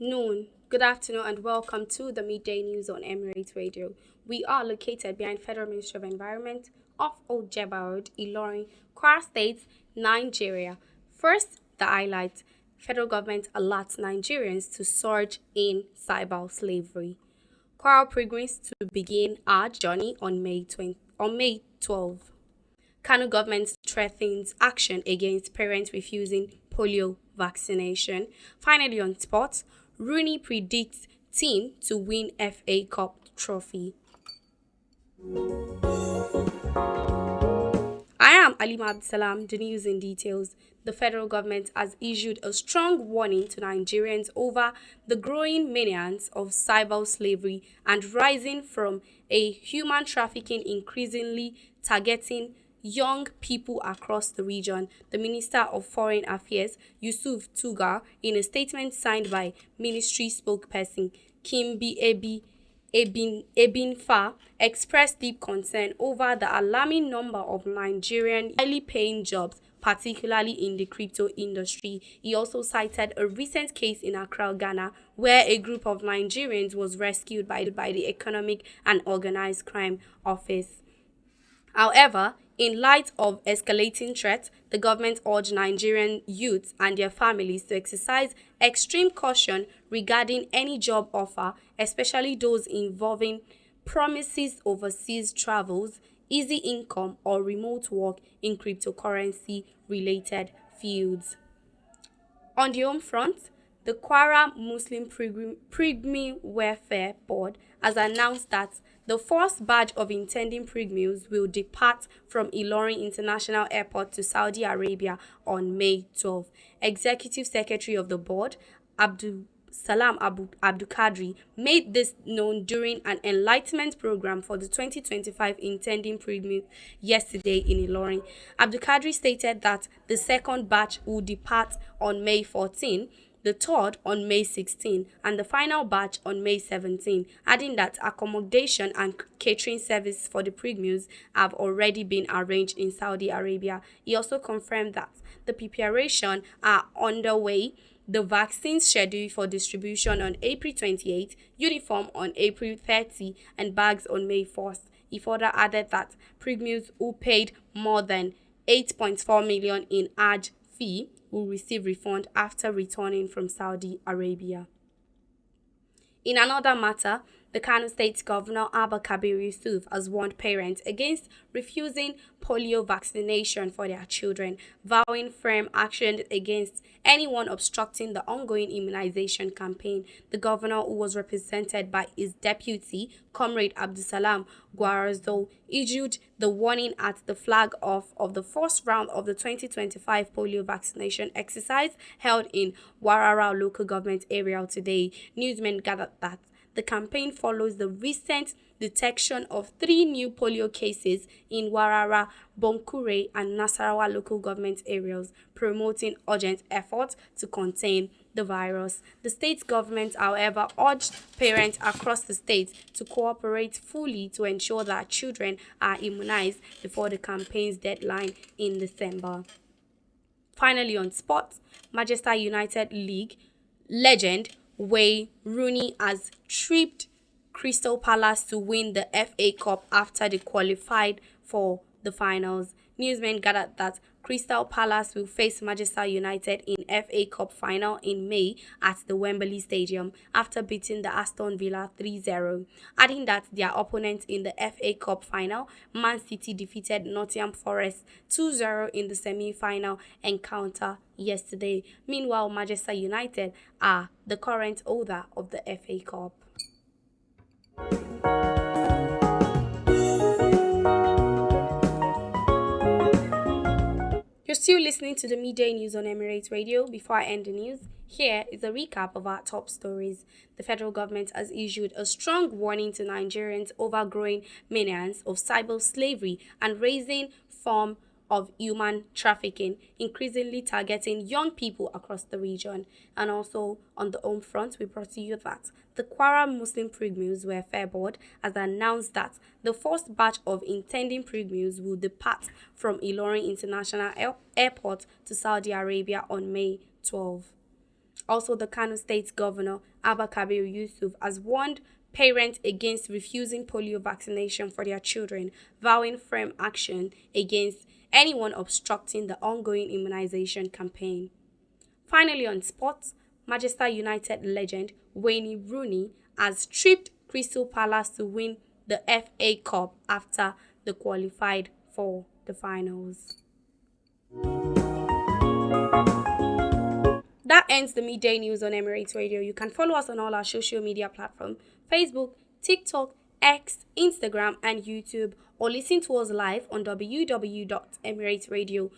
Noon. Good afternoon and welcome to the midday news on Emirate Radio. We are located behind Federal Ministry of Environment off Ojeba Road, Ilorin, Kwara State, Nigeria. First, the highlights. Federal government alerts Nigerians to surge in cyber slavery. Kwara pilgrims to begin our journey on May 12. Kano government threatens action against parents refusing polio vaccination. Finally, on sports, Rooney predicts team to win FA Cup trophy. I am Alima Abdulsalam. The news in details. The federal government has issued a strong warning to Nigerians over the growing menace of cyber slavery and rising from a human trafficking increasingly targeting young people across the region. The Minister of Foreign Affairs, Yusuf Tugar, in a statement signed by ministry spokesperson Kimbi Ebinfa, expressed deep concern over the alarming number of Nigerian highly paying jobs, particularly in the crypto industry. He also cited a recent case in Accra, Ghana, where a group of Nigerians was rescued by the Economic and Organized Crime Office. However, in light of escalating threats, the government urged Nigerian youths and their families to exercise extreme caution regarding any job offer, especially those involving promises overseas travels, easy income, or remote work in cryptocurrency-related fields. On the home front, the Kwara Muslim Pilgrim Welfare Board has announced that the first batch of intending pilgrims will depart from Ilorin International Airport to Saudi Arabia on May 12. Executive Secretary of the board, Abdul Kadri, made this known during an enlightenment program for the 2025 intending pilgrims yesterday in Ilorin. Abdul Kadri stated that the second batch will depart on May 14, the third on May 16, and the final batch on May 17, adding that accommodation and catering service for the pilgrims have already been arranged in Saudi Arabia. He also confirmed that the preparations are underway. The vaccines scheduled for distribution on April 28, uniform on April 30, and bags on May 1st. He further added that pilgrims who paid more than 8.4 million in Hajj fee will receive refund after returning from Saudi Arabia. In another matter, the Kano State Governor Abba Kabir Yusuf has warned parents against refusing polio vaccination for their children, vowing firm action against anyone obstructing the ongoing immunization campaign. The governor, who was represented by his deputy, Comrade Abdusalam Guarazo, issued the warning at the flag off of the first round of the 2025 polio vaccination exercise held in Warara local government area today. Newsmen gathered that the campaign follows the recent detection of 3 new polio cases in Warara, Bonkure, and Nasarawa local government areas, promoting urgent efforts to contain the virus. The state government, however, urged parents across the state to cooperate fully to ensure that children are immunized before the campaign's deadline in December. Finally, on sports, Manchester United League legend Wayne Rooney has tripped Crystal Palace to win the FA Cup after they qualified for the finals. Newsmen gathered that Crystal Palace will face Manchester United in FA Cup final in May at the Wembley Stadium after beating the Aston Villa 3-0, adding that their opponent in the FA Cup final, Man City, defeated Nottingham Forest 2-0 in the semi-final encounter yesterday. Meanwhile, Manchester United are the current holder of the FA Cup. You're still listening to the midday news on Emirate Radio. Before I end the news, here is a recap of our top stories. The federal government has issued a strong warning to Nigerians over growing menace of cyber slavery and raising form of human trafficking, increasingly targeting young people across the region. And also on the home front, we brought to you that the Kwara Muslim Pilgrims Welfare Board has announced that the first batch of intending pilgrims will depart from Ilorin International Airport to Saudi Arabia on May 12. Also, the Kano State Governor, Abba Kabir Yusuf, has warned parents against refusing polio vaccination for their children, vowing firm action against anyone obstructing the ongoing immunization campaign. Finally, on sports, Manchester United legend Wayne Rooney has tripped Crystal Palace to win the FA Cup after they qualified for the finals. That ends the midday news on Emirate Radio. You can follow us on all our social media platforms: Facebook, TikTok, X, Instagram, and YouTube, or listen to us live on www.emirateradio.ng.